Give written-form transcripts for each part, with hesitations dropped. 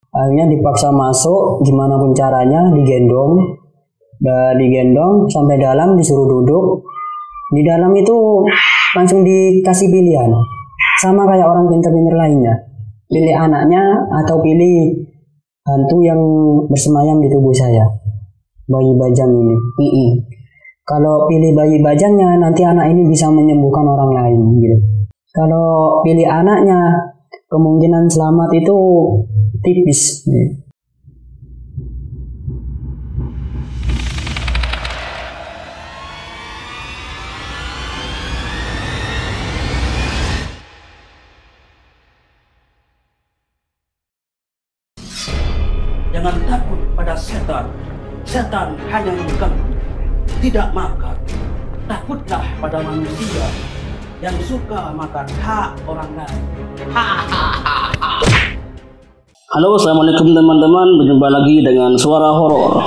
Akhirnya dipaksa masuk, gimana pun caranya digendong. Digendong sampai dalam, disuruh duduk. Di dalam itu langsung dikasih pilihan, sama kayak orang pintar-pintar lainnya. Pilih anaknya atau pilih hantu yang bersemayam di tubuh saya, bayi bajang ini. Kalau pilih bayi bajangnya, nanti anak ini bisa menyembuhkan orang lain gitu. Kalau pilih anaknya, kemungkinan selamat itu tipis. Jangan takut pada setan. Setan hanya mengganggu, tidak makan. Takutlah pada manusia yang suka makan hak orang lain. Halo, assalamualaikum teman-teman. Berjumpa lagi dengan suara horor.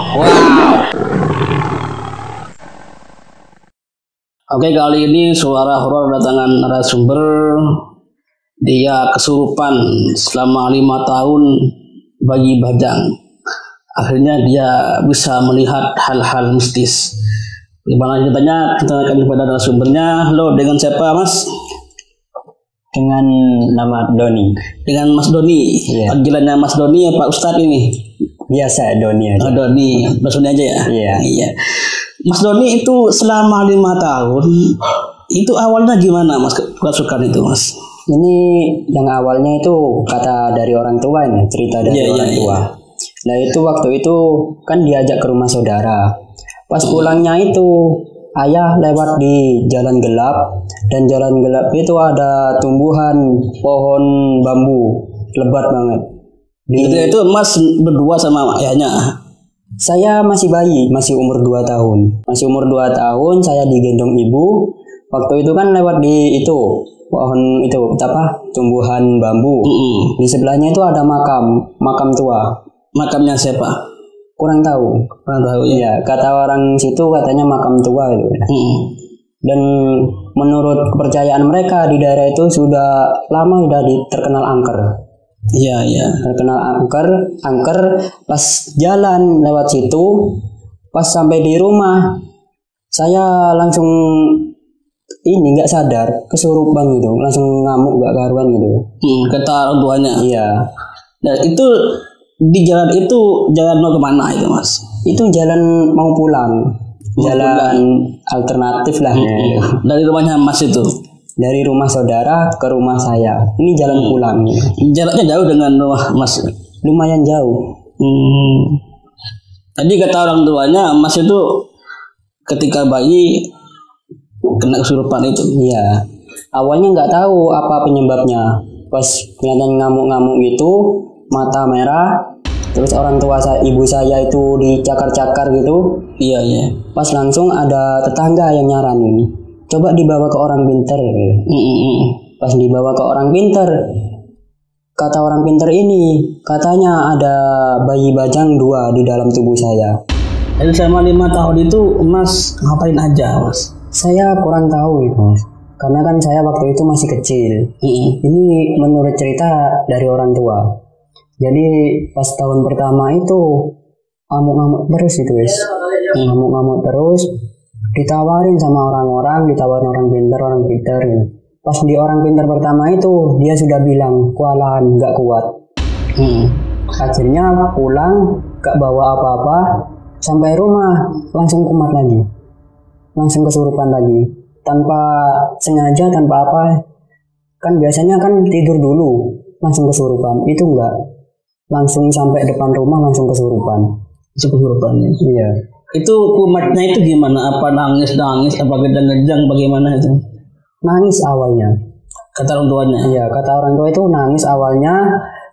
Oke, kali ini suara horor datangan narasumber. Dia kesurupan selama 5 tahun bayi bajang. Akhirnya dia bisa melihat hal-hal mistis. Gimana ceritanya? Kita akan kepada narasumbernya. Halo, dengan siapa, Mas? Dengan nama Doni. Dengan Mas Doni. Iya. Panggilannya Mas Doni ya Pak Ustadz ini? Biasa Doni aja. Doni, Mas Doni aja ya? Iya. Mas Doni itu selama 5 tahun, itu awalnya gimana Mas kerasukan itu Mas? Ini yang awalnya itu kata dari orang tua ini, cerita dari orang tua. Nah itu waktu itu kan diajak ke rumah saudara. Pas pulangnya itu ayah lewat di jalan gelap, dan jalan gelap itu ada tumbuhan pohon bambu lebat banget. Itu Mas berdua sama ayahnya? Saya masih bayi, masih umur 2 tahun. Masih umur 2 tahun, saya digendong ibu. Waktu itu kan lewat di itu pohon itu tumbuhan bambu. Di sebelahnya itu ada makam tua. Makamnya siapa? Kurang tahu ya. Iya, kata orang situ katanya makam tua itu. Dan menurut kepercayaan mereka di daerah itu sudah lama terkenal angker. Iya. Terkenal angker. Pas jalan lewat situ, pas sampai di rumah, saya langsung nggak sadar, kesurupan gitu, langsung ngamuk nggak karuan gitu. Kata orang tuanya. Iya. Dan itu di jalan itu jalan mau kemana itu Mas? Itu jalan mau pulang, jalan alternatif lah. Dari rumahnya Mas itu? Dari rumah saudara ke rumah saya. Ini jalan pulang. Jaraknya jauh dengan rumah Mas? Lumayan jauh. Tadi kata orang tuanya Mas itu ketika bayi kena kesurupan itu? Iya. Awalnya nggak tahu apa penyebabnya. Pas kelihatan ngamuk-ngamuk gitu, mata merah, terus orang tua ibu saya itu dicakar-cakar gitu. Iya. Pas langsung ada tetangga yang nyaranin, coba dibawa ke orang pinter gitu. Pas dibawa ke orang pinter, kata orang pinter ini, katanya ada bayi bajang 2 di dalam tubuh saya. Jadi selama 5 tahun itu Mas ngapain aja Mas? Saya kurang tahu itu Mas, karena kan saya waktu itu masih kecil. Ini menurut cerita dari orang tua. Jadi pas tahun pertama itu ngamuk-ngamuk terus itu guys. Ngamuk-ngamuk terus, ditawarin sama orang-orang, ditawarin orang pintar gitu. Pas di orang pintar pertama itu dia sudah bilang kewalahan, nggak kuat. Akhirnya pulang, gak bawa apa-apa, sampai rumah langsung kumat lagi, langsung kesurupan lagi, tanpa sengaja, tanpa apa. Kan biasanya kan tidur dulu langsung kesurupan, itu enggak, langsung sampai depan rumah langsung kesurupan. Kesurupan ya? Iya. Itu kumatnya itu gimana? Apa nangis, apa kejang-kejang, bagaimana itu? Nangis awalnya. Kata orang tuanya? Iya, kata orang tua itu nangis awalnya,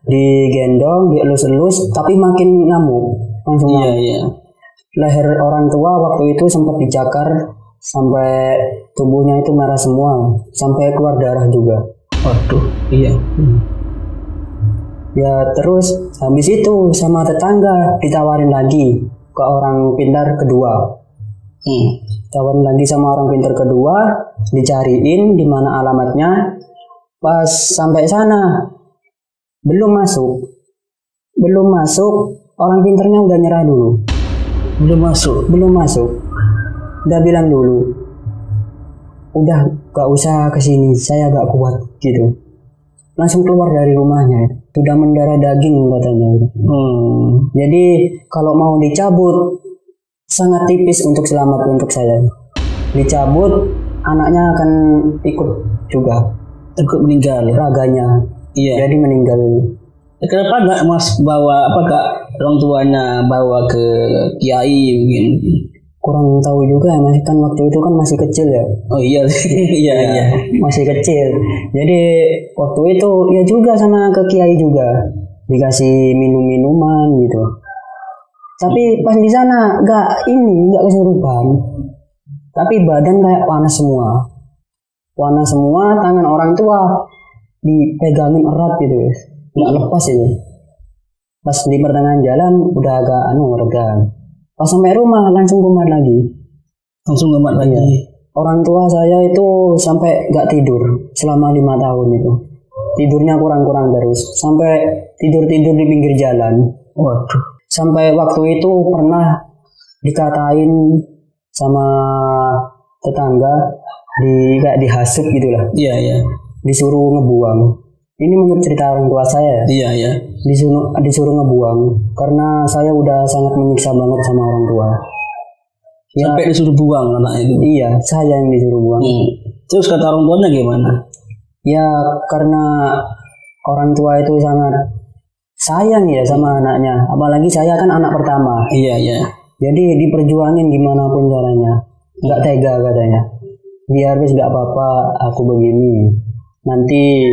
digendong, dielus-elus, tapi makin ngamuk, langsung ngamuk. Iya. Leher orang tua waktu itu sempat dicakar sampai tubuhnya itu merah semua, sampai keluar darah juga. Waduh, iya. Ya terus habis itu sama tetangga ditawarin lagi ke orang pintar kedua. Tawarin lagi sama orang pintar kedua, dicariin di mana alamatnya. Pas sampai sana belum masuk, Belum masuk, orang pinternya udah nyerah dulu. Belum masuk. Udah bilang dulu, udah gak usah kesini, saya gak kuat gitu. Langsung keluar dari rumahnya. Sudah mendarah daging katanya. Jadi kalau mau dicabut, sangat tipis untuk selamat untuk saya. Dicabut, anaknya akan ikut juga. Ikut meninggal. Raganya. Iya. Jadi meninggal. Kenapa nggak Mas bawa orang tuanya bawa ke kiai mungkin? Kurang tahu juga ya, Mas, kan waktu itu kan masih kecil ya. Oh iya. iya. Masih kecil. Jadi waktu itu ya juga sama ke kiai juga. Dikasih minum-minuman gitu. Tapi pas di sana nggak kesurupan. Tapi badan kayak panas semua. Tangan orang tua dipegangin erat gitu. Nggak lepas itu. Pas di pertengahan jalan udah agak reda. Pas sampai rumah langsung kumat lagi. Iya. Orang tua saya itu sampai nggak tidur selama 5 tahun itu. Tidurnya kurang-kurang terus. Sampai tidur di pinggir jalan. Waduh. Sampai waktu itu pernah dikatain sama tetangga kayak dihasut gitulah. Iya. Disuruh ngebuang. Ini menurut cerita orang tua saya. Iya. Disuruh ngebuang karena saya udah sangat menyiksa banget sama orang tua. Ya, sampai disuruh buang anak itu. Iya, saya yang disuruh buang. Terus kata orang tuanya gimana? Ya karena orang tua itu sangat sayang ya sama anaknya. Apalagi saya kan anak pertama. Iya. Jadi diperjuangin gimana pun caranya. Nggak tega katanya. Biar wis nggak apa-apa aku begini. Nanti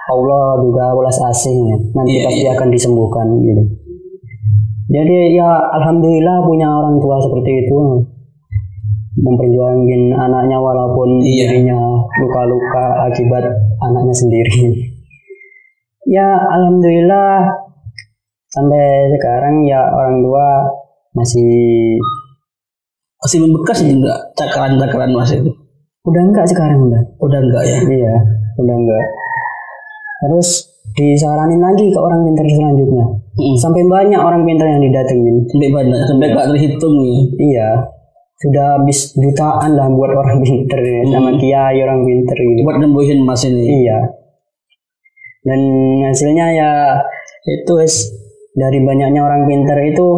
Allah juga welas asih, nanti pasti akan disembuhkan gitu. Jadi ya alhamdulillah punya orang tua seperti itu, memperjuangin anaknya walaupun dirinya luka-luka akibat anaknya sendiri. Ya alhamdulillah sampai sekarang ya orang tua masih membekas itu enggak cakaran Mas itu? Udah enggak sekarang udah enggak ya? Iya, udah enggak. Terus disaranin lagi ke orang pintar selanjutnya. Sampai banyak orang pintar yang didatengin. Sampai gak terhitung ya. Iya. Sudah habis jutaan lah buat orang pintar sama kiai orang pintar gitu. Buat nembuhin Mas ini. Iya. Dan hasilnya ya itu dari banyaknya orang pintar itu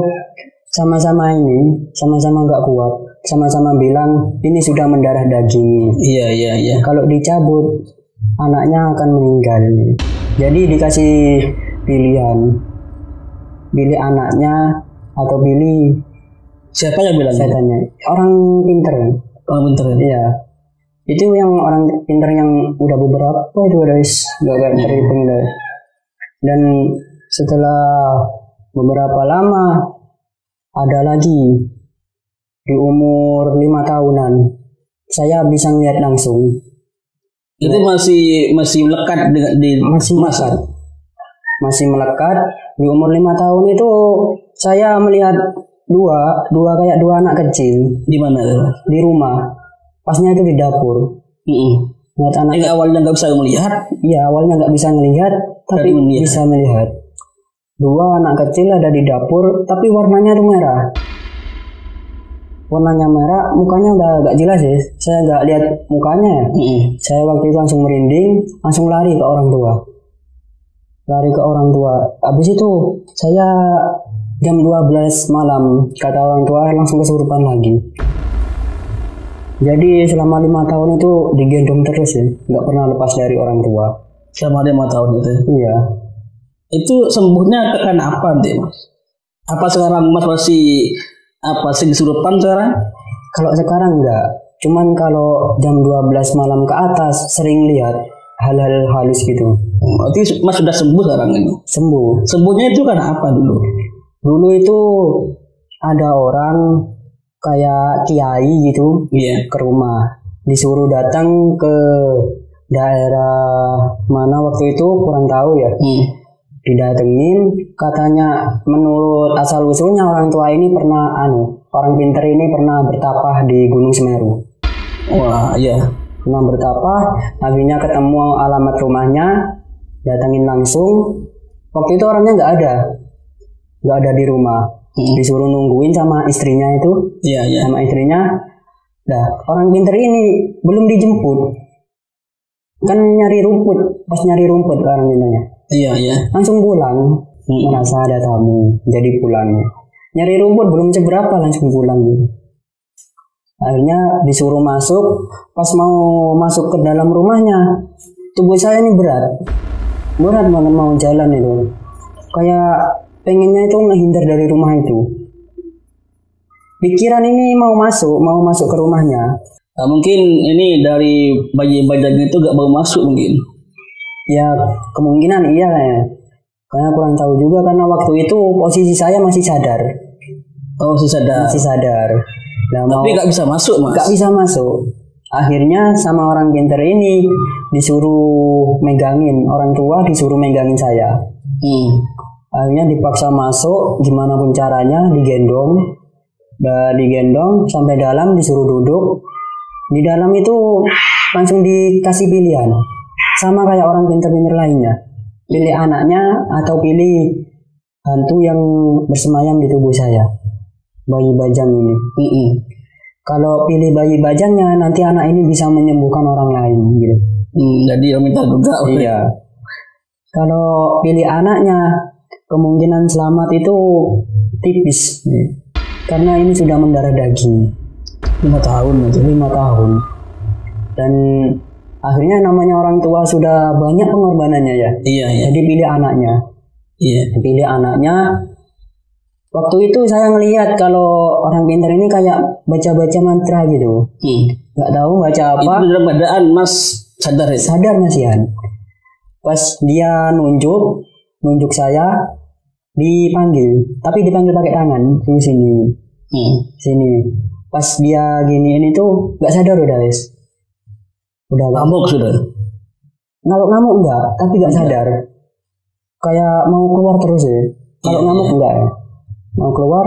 sama-sama nggak kuat, sama-sama bilang ini sudah mendarah daging. Iya. Kalau dicabut anaknya akan meninggal. Jadi dikasih pilihan, pilih anaknya atau pilih siapa yang bilang? Saya tanya orang pinter. Iya. Itu yang orang pinter yang udah beberapa itu guys, gak terhitung guys. Dan setelah beberapa lama ada lagi di umur 5 tahunan saya bisa ngeliat langsung. Itu masih melekat masih melekat di umur 5 tahun itu saya melihat dua anak kecil. Di mana tuh? Di rumah. Pasnya itu di dapur. Awalnya nggak bisa melihat. Iya, awalnya nggak bisa melihat, tapi bisa melihat. 2 anak kecil ada di dapur, tapi warnanya tuh merah. Warnanya merah, mukanya udah agak jelas ya. Saya nggak lihat mukanya. Saya waktu itu langsung merinding, langsung lari ke orang tua. Habis itu saya jam 12 malam, kata orang tua langsung kesurupan lagi. Jadi selama 5 tahun itu digendong terus ya, nggak pernah lepas dari orang tua. Selama 5 tahun itu? Iya. Itu sembuhnya karena apa nih Mas? Apa sekarang Mas masih kesurupan sekarang? Kalau sekarang enggak, cuman kalau jam 12 malam ke atas sering lihat hal-hal halus gitu. Berarti Mas sudah sembuh sekarang ini? Sembuh. Sembuhnya itu karena apa dulu? Dulu itu ada orang kayak kiai gitu ke rumah, disuruh datang ke daerah mana waktu itu kurang tahu ya. Didatengin, katanya menurut asal usulnya orang tua ini pernah orang pinter ini pernah bertapah di Gunung Semeru. Wah, iya. Pernah bertapah, akhirnya ketemu alamat rumahnya, datengin langsung. Waktu itu orangnya nggak ada, nggak ada di rumah. Disuruh nungguin sama istrinya itu. Iya, iya. Sama istrinya. Nah, orang pinter ini belum dijemput. Kan nyari rumput, pas nyari rumput orang pinternya. Iya, iya. Langsung pulang. Merasa ada tamu, jadi pulang. Nyari rumput belum seberapa langsung pulang gitu. Akhirnya disuruh masuk. Pas mau masuk ke dalam rumahnya, tubuh saya ini berat banget mau jalan itu. Kayak pengennya itu menghindar dari rumah itu. Pikiran ini mau masuk ke rumahnya. Nah, mungkin ini dari bayi-bayinya itu gak mau masuk mungkin. Ya kemungkinan iya ya. Karena kurang tahu juga karena waktu itu posisi saya masih sadar. Oh, masih sadar. Nah, tapi gak bisa masuk, Mas. Gak bisa masuk. Akhirnya sama orang pinter ini disuruh megangin, orang tua disuruh megangin saya. Akhirnya dipaksa masuk, gimana pun caranya digendong. Digendong sampai dalam, disuruh duduk. Di dalam itu langsung dikasih pilihan, sama kayak orang pinter-pinter lainnya. Pilih anaknya atau pilih hantu yang bersemayam di tubuh saya, bayi bajang ini. Kalau pilih bayi bajangnya, nanti anak ini bisa menyembuhkan orang lain gitu. Jadi yang minta juga. Iya. Kalau pilih anaknya, kemungkinan selamat itu tipis. Karena ini sudah mendarah daging. 5 tahun aja. 5 tahun. Dan akhirnya namanya orang tua sudah banyak pengorbanannya ya. Iya, iya. Jadi pilih anaknya. Iya. Pilih anaknya. Waktu itu saya ngelihat kalau orang pintar ini kayak baca-baca mantra gitu. Nggak tahu baca apa. Itu dalam keadaan Mas sadar ya? Sadar Mas Yan. Pas dia nunjuk saya, dipanggil. Tapi dipanggil pakai tangan. Sini. Sini. Pas dia giniin itu nggak sadar udah guys. Udah ngamuk sudah. Ngamuk enggak, tapi nggak sadar. Kayak mau keluar terus ya. Kalau ngamuk enggak ya. Mau keluar,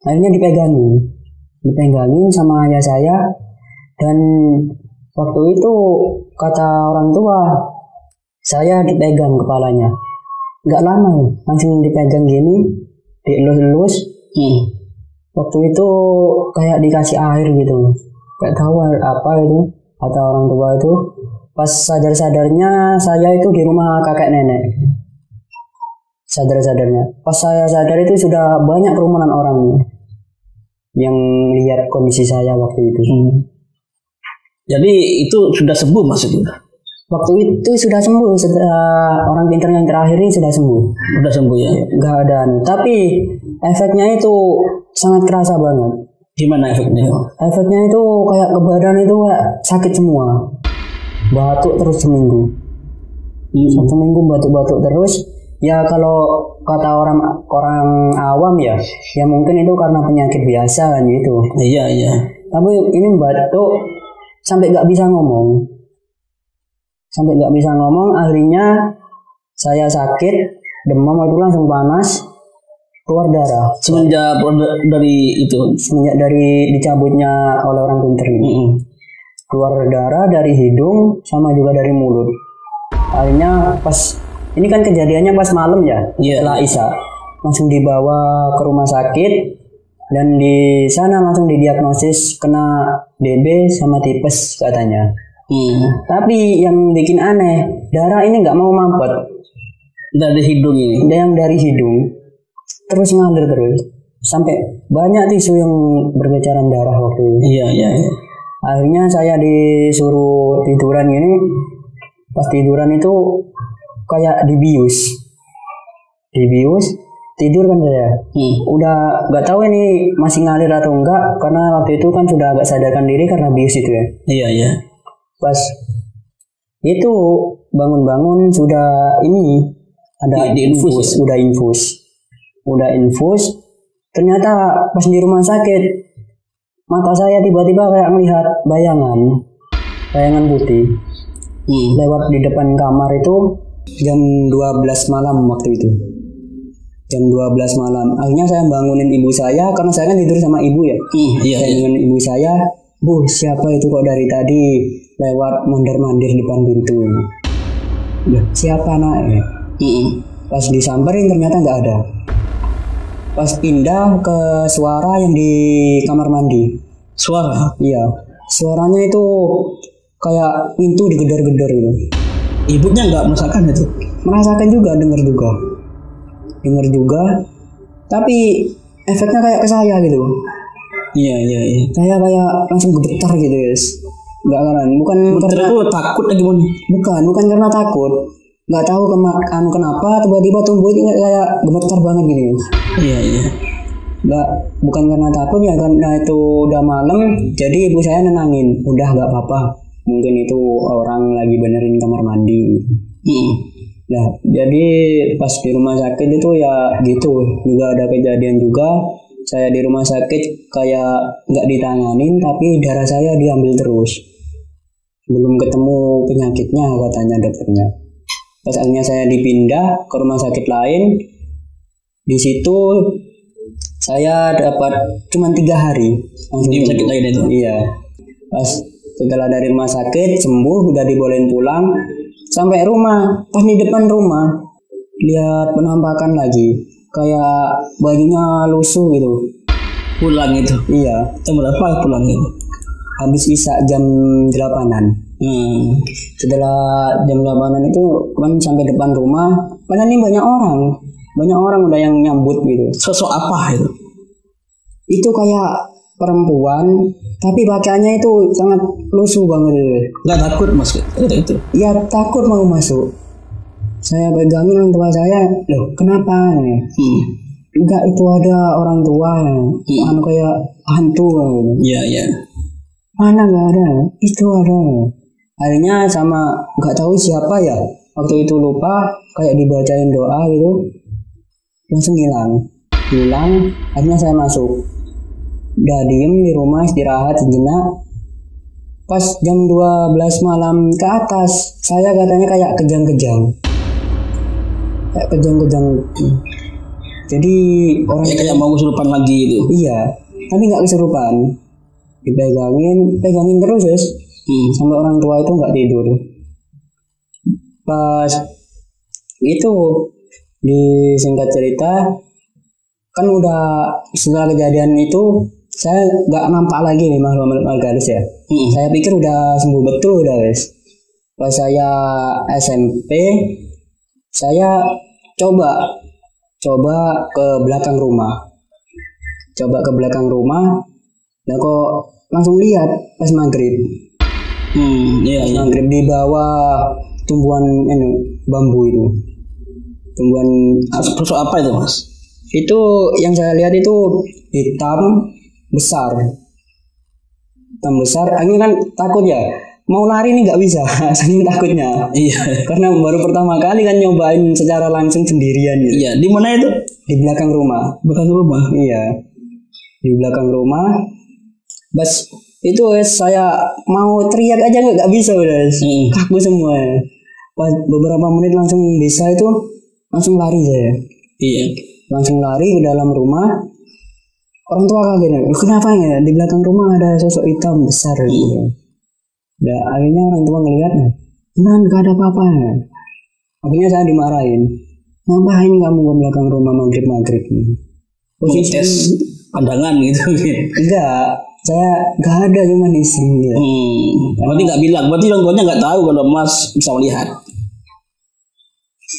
akhirnya dipegangin sama ayah saya. Dan waktu itu kata orang tua, saya dipegang kepalanya. Nggak lama ya, langsung dipegang gini, dielus-elus. Waktu itu kayak dikasih air gitu, nggak tahu apa itu. Kata orang tua itu, pas sadar-sadarnya saya itu di rumah kakek nenek. Sadar-sadarnya. Pas saya sadar itu sudah banyak kerumunan orang yang lihat kondisi saya waktu itu. Jadi itu sudah sembuh Mas itu? Waktu itu sudah sembuh. Setelah orang pintar yang terakhir ini sudah sembuh. Sudah sembuh ya? Nggak ada. Tapi efeknya itu sangat kerasa banget. Gimana efeknya? Efeknya itu kayak ke badan itu kayak sakit semua. Batuk terus seminggu. Satu minggu batuk-batuk terus. Ya kalau kata orang awam ya mungkin itu karena penyakit biasa kan gitu. Iya, iya. Tapi ini batuk sampai nggak bisa ngomong. Akhirnya saya sakit, demam itu langsung panas, keluar darah. Semenjak dari dicabutnya oleh orang pinter ini. Keluar darah dari hidung sama juga dari mulut. Akhirnya pas ini kan kejadiannya pas malam ya, setelah Isya. Langsung dibawa ke rumah sakit dan di sana langsung didiagnosis kena DB sama tipes katanya. Tapi yang bikin aneh, darah ini nggak mau mampet. Dari hidung ini? Yang dari hidung terus ngalir terus sampai banyak tisu yang bergeceran darah waktu itu. Iya. Akhirnya saya disuruh tiduran gini. Pas tiduran itu kayak dibius, tidur kan saya. Udah nggak tahu ini masih ngalir atau enggak karena waktu itu kan sudah agak sadarkan diri karena bius itu ya. Iya. Pas itu bangun-bangun sudah ini ada infus, udah infus. Ternyata pas di rumah sakit mata saya tiba-tiba kayak melihat bayangan putih lewat di depan kamar itu. Jam 12 malam waktu itu. Jam 12 malam. Akhirnya saya bangunin ibu saya karena saya kan tidur sama ibu ya. Dengan ibu saya, "Bu, siapa itu kok dari tadi lewat mondar-mandir depan pintu?" Siapa nak? Pas disamperin ternyata nggak ada. Pas pindah ke suara yang di kamar mandi. Suara. Iya, suaranya itu kayak pintu digedor-gedor gitu. Ibunya nggak merasakan itu. Merasakan juga, dengar juga. Tapi efeknya kayak ke saya gitu. Iya. Saya kayak langsung gemetar gitu, guys. Enggak kan? Bukan karena Itu takut lagi gimana? bukan karena takut. Nggak tahu kenapa tiba-tiba tubuh itu kayak gemetar banget gitu. Iya. Nggak, bukan karena takut ya, karena itu udah malam. Jadi ibu saya nenangin, udah nggak apa-apa. Mungkin itu orang lagi benerin kamar mandi. Nah, jadi pas di rumah sakit itu ya gitu, juga ada kejadian juga. Saya di rumah sakit kayak nggak ditanganin, tapi darah saya diambil terus. Belum ketemu penyakitnya katanya dokternya. Pas akhirnya saya dipindah ke rumah sakit lain, di situ saya dapat cuma 3 hari. Di rumah sakit lain itu? Iya. Pas setelah dari rumah sakit sembuh, udah dibolehin pulang. Sampai rumah, pas di depan rumah lihat penampakan lagi, kayak bajunya lusuh gitu. Pulang itu. Iya. Jam berapa pulang itu? Habis isya jam 8-an. Setelah jam 8-an itu kan sampai depan rumah, padahal ini banyak orang udah yang nyambut gitu. Sosok apa itu? Itu kayak perempuan, tapi pakaiannya itu sangat lusuh banget gitu. Nggak takut mas itu? Ya takut mau masuk. Saya pegangin orang tua saya, loh kenapa? Enggak, itu ada orang tua, kayak hantu gitu. Iya. Mana nggak ada? Itu ada. Akhirnya sama nggak tahu siapa ya, waktu itu lupa, kayak dibacain doa gitu, langsung hilang. Akhirnya saya masuk. Udah diem di rumah istirahat sejenak. Pas jam 12 malam ke atas, saya katanya kayak kejang-kejang. Jadi orang kayak mau kesurupan lagi itu. Iya, tapi nggak kesurupan. Pegangin terus guys. Sampai orang tua itu nggak tidur. Pas itu disingkat cerita, kan udah setelah kejadian itu saya nggak nampak lagi nih makhluk halus ya. Saya pikir udah sembuh betul udah guys. Pas saya SMP, saya coba ke belakang rumah. Nah kok langsung lihat pas maghrib. Maghrib di bawah tumbuhan bambu itu. Tumbuhan sosok apa itu mas? Itu yang saya lihat itu hitam besar. Akhirnya kan takut ya, mau lari nih nggak bisa, saking takutnya. Iya. Karena baru pertama kali kan nyobain secara langsung sendirian gitu. Iya. Di mana itu? Di belakang rumah. Iya. Di belakang rumah. Bas itu saya mau teriak aja nggak bisa udah. Kaku semua. Pas beberapa menit langsung bisa itu langsung lari saya. Iya. Langsung lari ke dalam rumah. Orang tua kaget, kenapa ya di belakang rumah ada sosok hitam besar gitu. Dan akhirnya orang tua ngelihatnya, nggak ada apa-apa. Akhirnya saya dimarahin, ngapain kamu ke belakang rumah maghrib Posisi pandangan gitu. Enggak, saya nggak ada, cuma iseng gitu. Berarti nggak bilang, berarti orang tuanya nggak tahu kalau mas bisa melihat.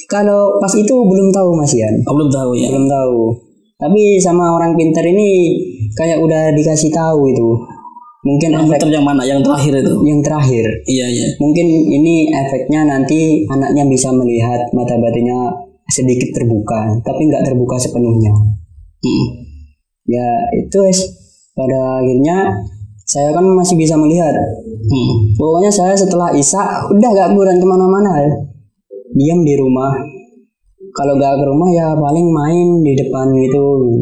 Kalau pas itu belum tahu Mas Ian. Belum tahu ya. Belum tahu. Tapi sama orang pintar ini kayak udah dikasih tahu itu. Mungkin Yang pintar yang mana? Yang terakhir itu? Yang terakhir. Iya. Mungkin ini efeknya nanti anaknya bisa melihat mata batinnya sedikit terbuka, tapi nggak terbuka sepenuhnya. Ya itu pada akhirnya saya kan masih bisa melihat. Pokoknya saya setelah isya udah gak buruan kemana-mana ya. Diam di rumah. Kalau gak ke rumah ya paling main di depan gitu.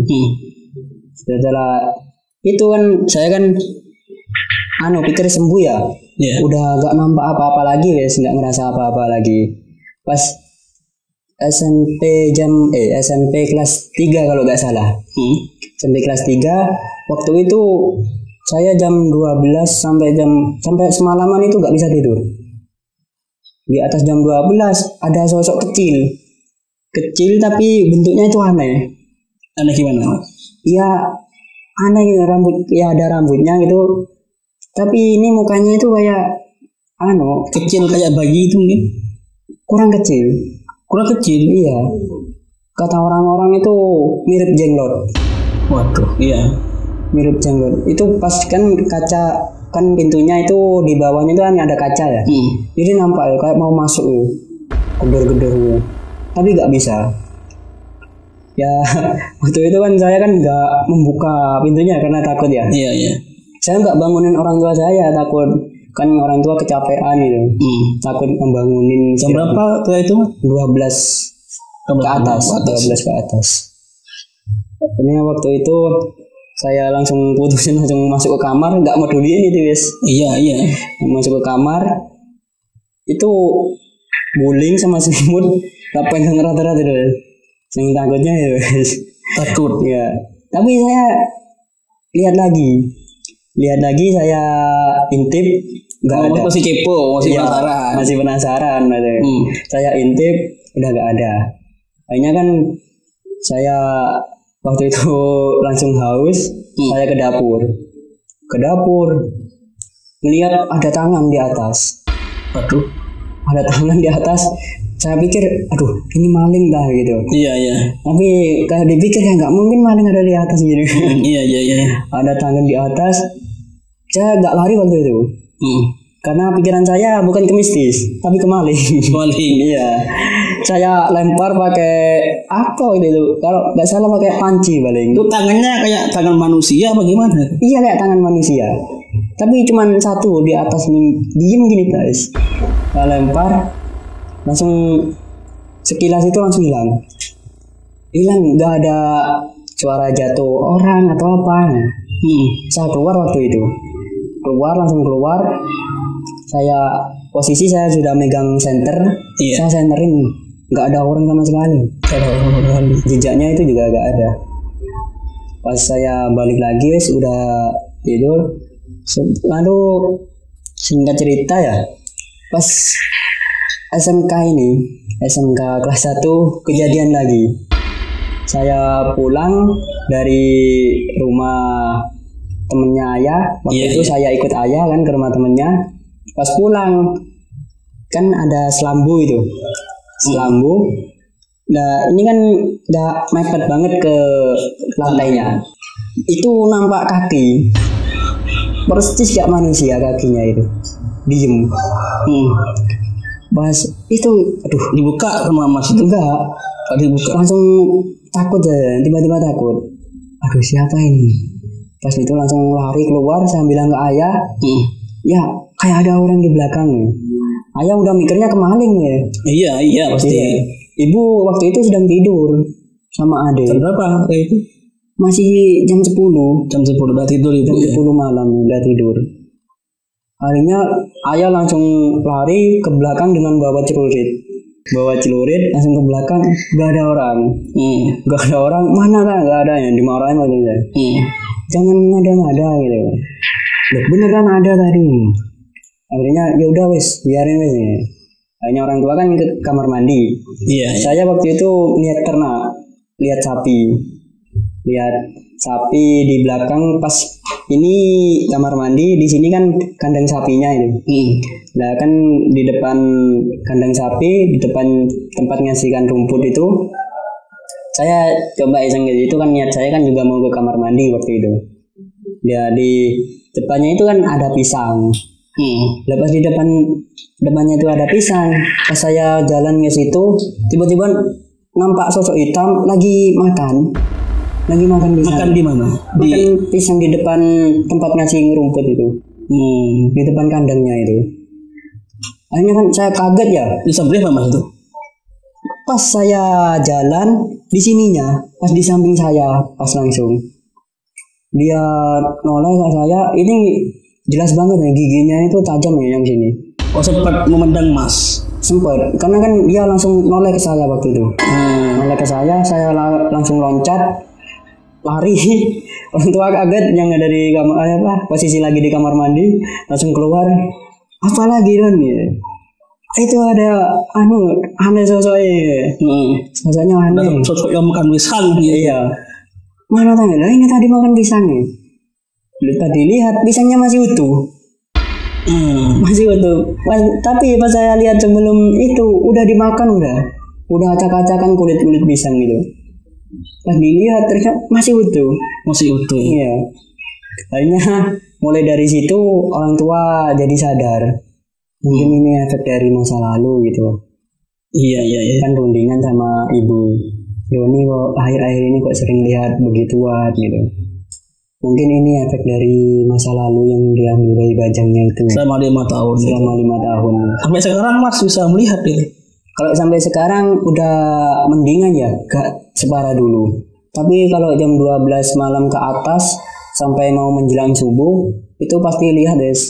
Setelah itu kan saya kan pikir sembuh ya. Udah gak nampak apa-apa lagi guys, gak ngerasa apa-apa lagi. Pas SMP kelas 3 kalau gak salah. SMP kelas 3 waktu itu saya jam 12 sampai semalaman itu gak bisa tidur. Di atas jam 12 ada sosok kecil tapi bentuknya itu aneh. Aneh gimana, Mas? Ya aneh gitu, rambut ya ada rambutnya gitu. Tapi ini mukanya itu kayak Kecil kayak bayi itu mungkin. kurang kecil. Kurang kecil. Iya. Kata orang-orang itu mirip jenglot. Waduh, iya. Mirip jenglot. Itu pas kan kaca kan pintunya itu di bawahnya itu kan ada kaca ya. Jadi nampak ya, kayak mau masuk ya. Gedor-gedor. Tapi nggak bisa. Ya waktu itu kan saya kan nggak membuka pintunya karena takut ya. Iya, iya. Saya nggak bangunin orang tua saya, takut kan orang tua kecapean gitu. Takut membangunin. Jam berapa ketika itu? 12 ke atas. 12 ke atas. Ini waktu itu saya langsung putusin, langsung masuk ke kamar, nggak mau duliin itu guys. Iya, iya. Masuk ke kamar itu guling sama selimut, apa yang rata-rata itu. Yang takutnya ya guys. Takut. Ya. Tapi saya lihat lagi saya intip, nggak ada. Masih kepo, masih Iya, penasaran. masih penasaran gitu. Saya intip udah nggak ada. Akhirnya kan saya waktu itu langsung haus, saya ke dapur melihat ada tangan di atas. Waduh. Ada tangan di atas. Saya pikir aduh ini maling dah gitu. Iya, iya. Tapi kalau dipikir ya nggak mungkin maling ada di atas gitu. Iya, iya, iya. Ada tangan di atas. Saya nggak lari waktu itu. Karena pikiran saya bukan ke mistis, tapi ke maling. Maling. Iya. Saya lempar pakai apa itu? Kalau nggak salah pakai panci paling. Itu tangannya kayak tangan manusia apa gimana? Iya kayak tangan manusia. Tapi cuman satu di atas diem gini guys. Saya lempar, langsung sekilas itu langsung hilang. Nggak ada suara jatuh orang atau apa. Saya keluar waktu itu. Langsung keluar. Posisi saya sudah megang senter. Iya. Saya senterin, nggak ada orang sama sekali. Jejaknya itu juga nggak ada. Pas saya balik lagi udah tidur. Lalu singkat cerita ya, pas SMK kelas 1 kejadian lagi. Saya pulang dari rumah temennya ayah. Waktu itu saya ikut ayah kan ke rumah temennya. Pas pulang kan ada selambu itu. Nah ini kan udah mepet banget ke lantainya. Itu nampak kaki. Persis kayak manusia kakinya itu. Diem. Pas itu aduh Dibuka sama Mas itu? enggak. Dibuka. Langsung takut ya, tiba-tiba takut. Aduh siapa ini? Pas itu langsung lari keluar, saya bilang ke ayah, ya kayak ada orang di belakang. Ayah udah mikirnya kemaling ya. Iya pasti. Iya. Ibu waktu itu sedang tidur sama adik. Jam berapa kayak itu? Masih jam 10. Jam 10 udah tidur ibu. Jam 10 malam udah tidur. Akhirnya ayah langsung lari ke belakang dengan bawa celurit. Langsung ke belakang, gak ada orang. Gak ada orang, mana kan gak ada ya, dimarahin waktu itu. Jangan ngada-ngada gitu. Loh, beneran ada tadi. Akhirnya ya udah wes, biarin wes. Akhirnya orang tua kan ke kamar mandi. Iya. Saya waktu itu lihat ternak, lihat sapi di belakang. Pas ini kamar mandi, di sini kan kandang sapinya itu. Nah kan di depan kandang sapi, di depan tempat ngasihkan rumput itu, saya coba iseng gitu. Itu kan niat saya kan juga mau ke kamar mandi waktu itu. Ya di depannya itu kan ada pisang. Lepas di depannya itu ada pisang. Pas saya jalan ke situ, tiba-tiba nampak sosok hitam lagi makan pisang. Makan di mana? Makan pisang di depan tempat ngasih rumput itu. Di depan kandangnya itu. Akhirnya kan saya kaget ya. Disembelih apa Mas itu? Pas saya jalan di sininya, pas di samping saya, pas langsung dia noleh ke saya. Ini jelas banget ya, giginya itu tajam ya yang sini. Oh sempat memandang Mas? Sempat, karena kan dia langsung noleh ke saya waktu itu. Noleh ke saya langsung loncat, lari. Orang tua kaget yang ada di kamar, posisi lagi di kamar mandi, langsung keluar. Apa lagi Don? Itu ada aneh sosoknya. Sosoknya aneh. Sosok yang makan pisang. Iya. Mana tahu lah, ini tadi makan pisangnya. Tadi lihat pisangnya masih utuh. Masih utuh. Tapi pas saya lihat sebelum itu udah dimakan udah acak-acakan kulit pisang gitu. Pas dilihat ternyata masih utuh. Iya. Akhirnya mulai dari situ orang tua jadi sadar. Mungkin ini efek dari masa lalu gitu. Iya. Kan rundingan sama ibu. Yoni kok akhir-akhir ini kok sering lihat begituan gitu. Mungkin ini efek dari masa lalu yang diambil dari Bajangnya itu. Selama 5 tahun. Selama 5 tahun. Sampai sekarang Mas bisa melihat ini. Kalau sampai sekarang udah mendingan ya, gak separah dulu. Tapi kalau jam 12 malam ke atas sampai mau menjelang subuh itu pasti lihat des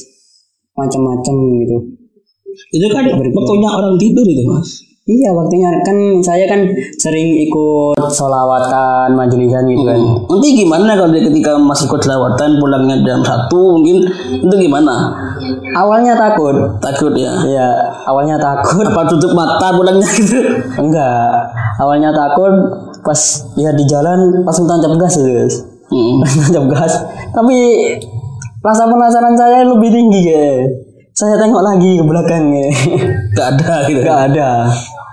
macam-macam gitu. Itu kan waktunya orang tidur itu Mas. Iya waktunya kan saya kan sering ikut sholawatan majelisan gitu kan. Nanti gimana kalau ketika Mas ikut sholawatan pulangnya jam 1 mungkin itu gimana? Awalnya takut ya. Iya awalnya takut. Apa tutup mata pulangnya gitu? Enggak. Awalnya takut pas lihat di jalan langsung tancap gas guys. Tancap gas. Tapi rasa penasaran saya lebih tinggi guys. Saya tengok lagi ke belakang ya. Gak ada gitu. Gak ada.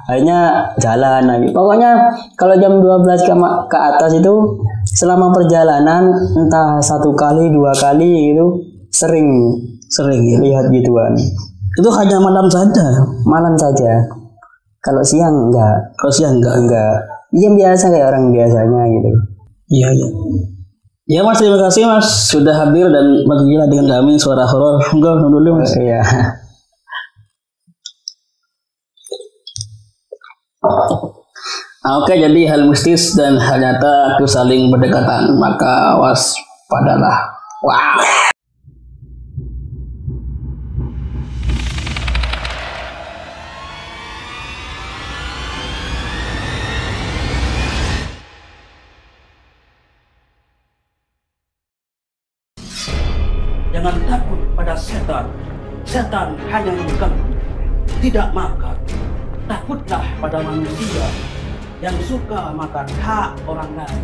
Akhirnya jalan lagi. Pokoknya kalau jam 12 ke atas itu selama perjalanan entah 1 kali 2 kali gitu sering ya. Lihat gituan. Itu hanya malam saja. Malam saja. Kalau siang enggak. Enggak. Iya biasa kayak orang biasanya gitu. Iya. Ya Mas, terima kasih Mas sudah hadir dan bergila dengan kami Suara Horor. Enggak dulu Mas. Iya. Oke, jadi hal mistis dan hal nyata itu saling berdekatan, maka waspadalah. Wow. Jangan takut pada setan. Setan hanya mengganggu, tidak makar. Takutlah pada manusia yang suka makan hak orang lain.